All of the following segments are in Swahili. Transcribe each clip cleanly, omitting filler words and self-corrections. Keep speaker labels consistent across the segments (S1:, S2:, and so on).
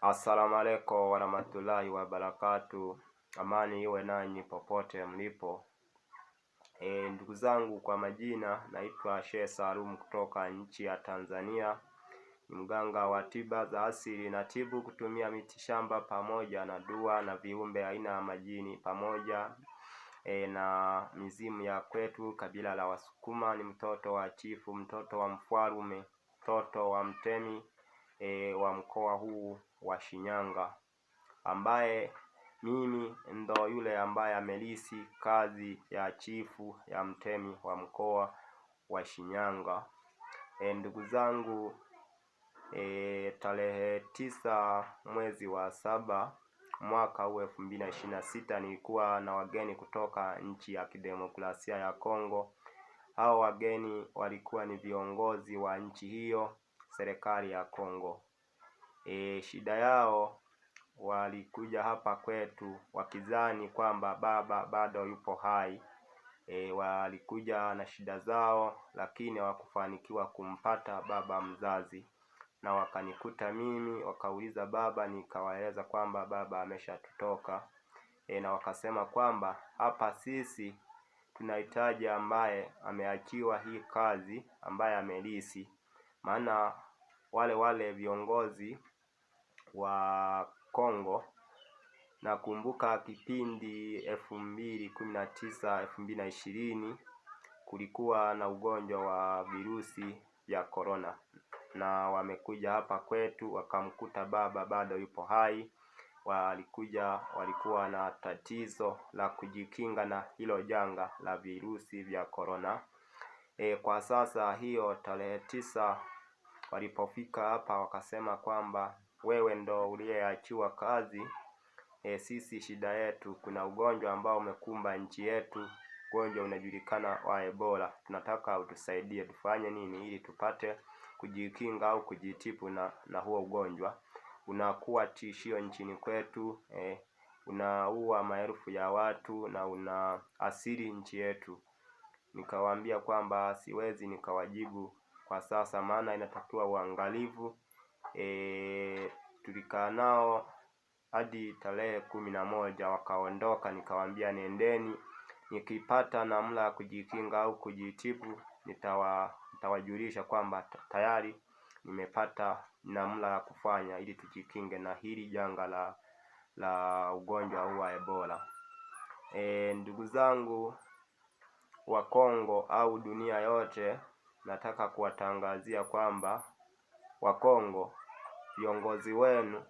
S1: Assalamu alaikum warahmatullahi wabarakatuh. Amani iwe nanyi popote mlipo. Ndugu zangu, kwa majina naitwa Sheikh Salum kutoka nchi ya Tanzania. Ni mganga wa tiba za asili, na tibu kutumia miti shamba pamoja na dua na viumbe aina ya majini pamoja na mizimu ya kwetu kabila la Wasukuma. Ni mtoto wa chifu, mtoto wa mfalme, mtoto wa mtemi wa mkoa huu wa Shinyanga, ambaye mimi ndo yule ambaye amelisi kazi ya chifu ya mtemi wa mkoa wa Shinyanga. Ndugu zangu, tarehe 9 mwezi wa 7 mwaka huu 2026 nilikuwa na wageni kutoka nchi ya kidemokrasia ya Kongo. Hao wageni walikuwa ni viongozi wa nchi hiyo, serikali ya Kongo. Shida yao, walikuja hapa kwetu wakizani kwamba baba bado yupo hai. Walikuja na shida zao, lakini hawakufanikiwa kumpata baba mzazi, na wakanikuta mimi, wakauliza baba, nikawaeleza kwamba baba ameshatutoka. Na wakasema kwamba hapa sisi tunahitaji ambaye ameachiwa hii kazi, ambaye amelisi. Maana wale viongozi wa Kongo, nakumbuka kipindi 2019 2020 kulikuwa na ugonjwa wa virusi vya corona, na wamekuja hapa kwetu wakamkuta baba bado yupo hai. Walikuwa na tatizo la kujikinga na hilo janga la virusi vya corona. Kwa sasa hiyo tarehe 9 walipofika hapa wakasema kwamba wewe ndo uliyeachiwa kazi. Sisi shida yetu, kuna ugonjwa ambao umekumba nchi yetu, ugonjwa unajulikana wa Ebola. Tunataka utusaidie, tufanye nini ili tupate kujikinga au kujitibu na huo ugonjwa. Unakuwa tishio nchini kwetu, unaua maelfu ya watu na unaasiri nchi yetu. Nikawaambia kwamba siwezi nikawajibu kwa sasa, maana inatakiwa uangalifu. Tulikaa nao hadi tarehe 11 wakaondoka. Nikawaambia nendeni, nikipata namna ya kujikinga au kujitibu nitawajulisha kwamba tayari nimepata namna ya kufanya ili tujikinge na hili janga la ugonjwa huu wa Ebola. Ndugu zangu wa Kongo au dunia yote, nataka kuwatangazia kwamba Wakongo, viongozi wenu,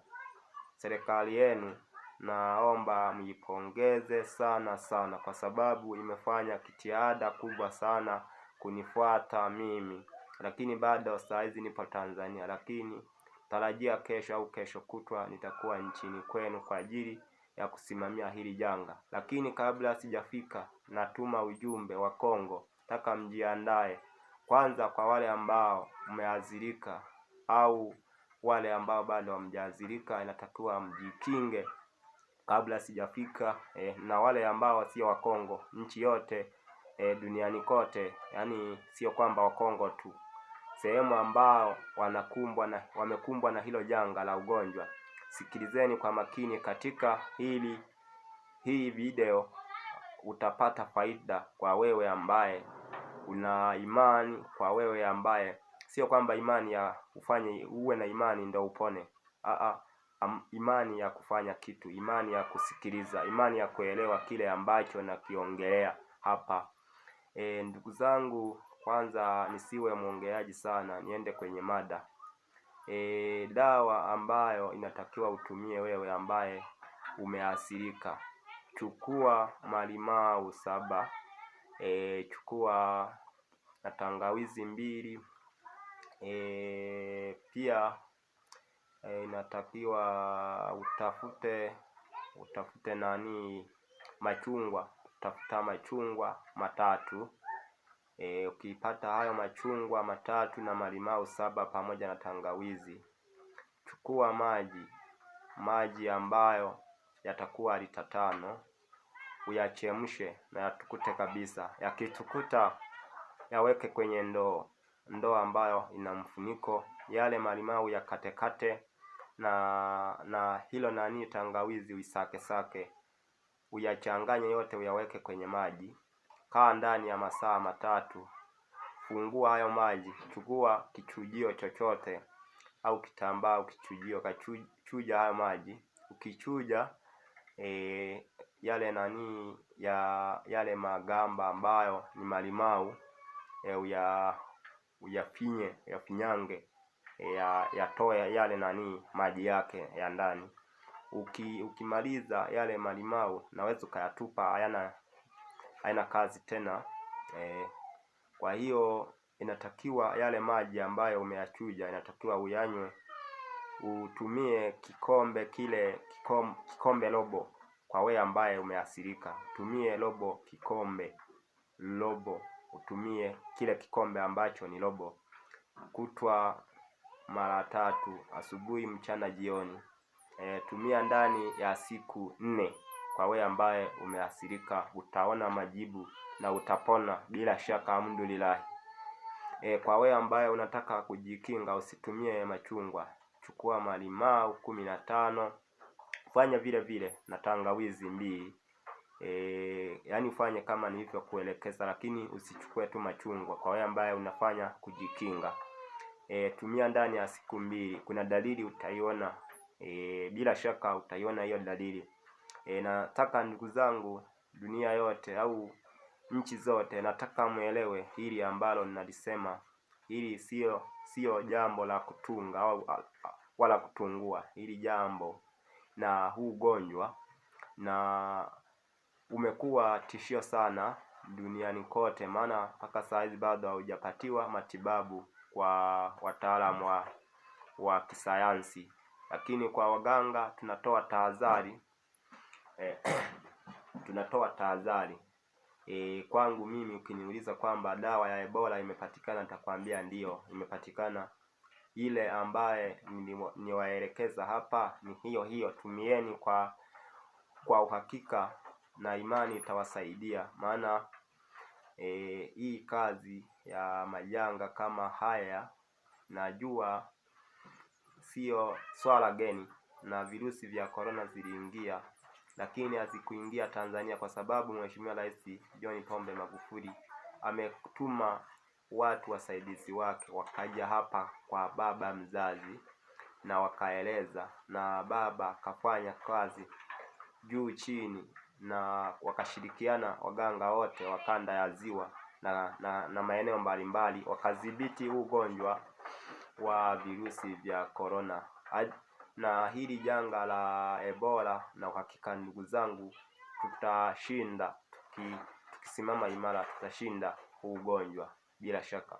S1: serikali yenu, naomba mjipongeze sana sana, kwa sababu imefanya jitihada kubwa sana kunifuata mimi. Lakini bado saa hizi nipo Tanzania, lakini tarajia kesho au kesho kutwa nitakuwa nchini kwenu kwa ajili ya kusimamia hili janga. Lakini kabla sijafika, natuma ujumbe wa Kongo, nataka mjiandae. Kwanza kwa wale ambao mmeathirika au wale ambao bado hamjaadhirika, inatakiwa mjikinge kabla sijafika. Na wale ambao sio wa Kongo, nchi yote duniani kote, yani sio kwamba wa Kongo tu, sehemu ambao wamekumbwa na hilo janga la ugonjwa, sikilizeni kwa makini katika hii video. Utapata faida kwa wewe ambaye una imani, kwa wewe ambaye sio kwamba imani ya ufanye uwe na imani ndio upone. Imani ya kufanya kitu, imani ya kusikiliza, imani ya kuelewa kile ambacho nakiongelea hapa. Ndugu zangu, kwanza nisiwe mwongeaji sana, niende kwenye mada. Dawa ambayo inatakiwa utumie wewe ambaye umeathirika: chukua malimau 7, chukua na tangawizi 2. Pia inatakiwa utafute machungwa, utafuta machungwa 3. Ukipata hayo machungwa 3 na malimau 7 pamoja na tangawizi, chukua maji ambayo yatakuwa lita 5, uyachemshe na yatukute kabisa. Yakitukuta, yaweke kwenye ndoo ambayo ina mfuniko. Yale malimau yakatekate na hilo tangawizi uisake, uyachanganye yote, uyaweke kwenye maji. Kaa ndani ya masaa 3. Fungua hayo maji, chukua kichujio chochote au kitambaa au kichujio, kachuja hayo maji. Ukichuja yale magamba ambayo ni malimau, uyafinyange, yatoe yale maji yake ya ndani. Ukimaliza yale malimau, naweza ukayatupa, hayana kazi tena. Kwa hiyo inatakiwa yale maji ambayo umeyachuja, inatakiwa uyanywe. Utumie kikombe robo. Kwa wewe ambaye umeathirika, tumie kikombe robo. Utumie kile kikombe ambacho ni robo kutwa mara 3, asubuhi, mchana, jioni. Tumia ndani ya siku 4. Kwa wewe ambaye umeathirika, utaona majibu na utapona bila shaka, alhamdulillah. Kwa wewe ambaye unataka kujikinga, usitumie machungwa. Chukua malimau 15, fanya vile vile na tangawizi 2. Yaani ufanye kama nilivyokuelekeza, lakini usichukue tu machungwa. Kwa wewe ambaye unafanya kujikinga, tumia ndani ya siku 2. Kuna dalili utaiona, bila shaka utaiona hiyo dalili. Nataka ndugu zangu, dunia yote au nchi zote, nataka muelewe hili ambalo ninalisema. Hili sio jambo la kutunga au wala kutungua. Hili jambo na huu ugonjwa na umekuwa tishio sana duniani kote, maana mpaka saa hizi bado haujapatiwa matibabu kwa wataalamu wa kisayansi. Lakini kwa waganga tunatoa tahadhari. Kwangu mimi ukiniuliza kwamba dawa ya Ebola imepatikana, nitakwambia ndio imepatikana. Ile ambaye niwaelekeza hapa ni hiyo. Tumieni kwa uhakika na imani itawasaidia. Maana hii kazi ya majanga kama haya, najua sio swala geni, na virusi vya corona ziliingia, lakini hazikuingia Tanzania kwa sababu Mheshimiwa Rais John Pombe Magufuli ametuma watu wasaidizi wake, wakaja hapa kwa baba mzazi na wakaeleza, na baba kafanya kazi juu chini, na wakashirikiana waganga wote wa kanda ya Ziwa na maeneo mbalimbali, wakadhibiti ugonjwa wa virusi vya corona. Na hili janga la Ebola, na uhakika ndugu zangu, tutashinda. Tukisimama imara, tutashinda huu ugonjwa bila shaka.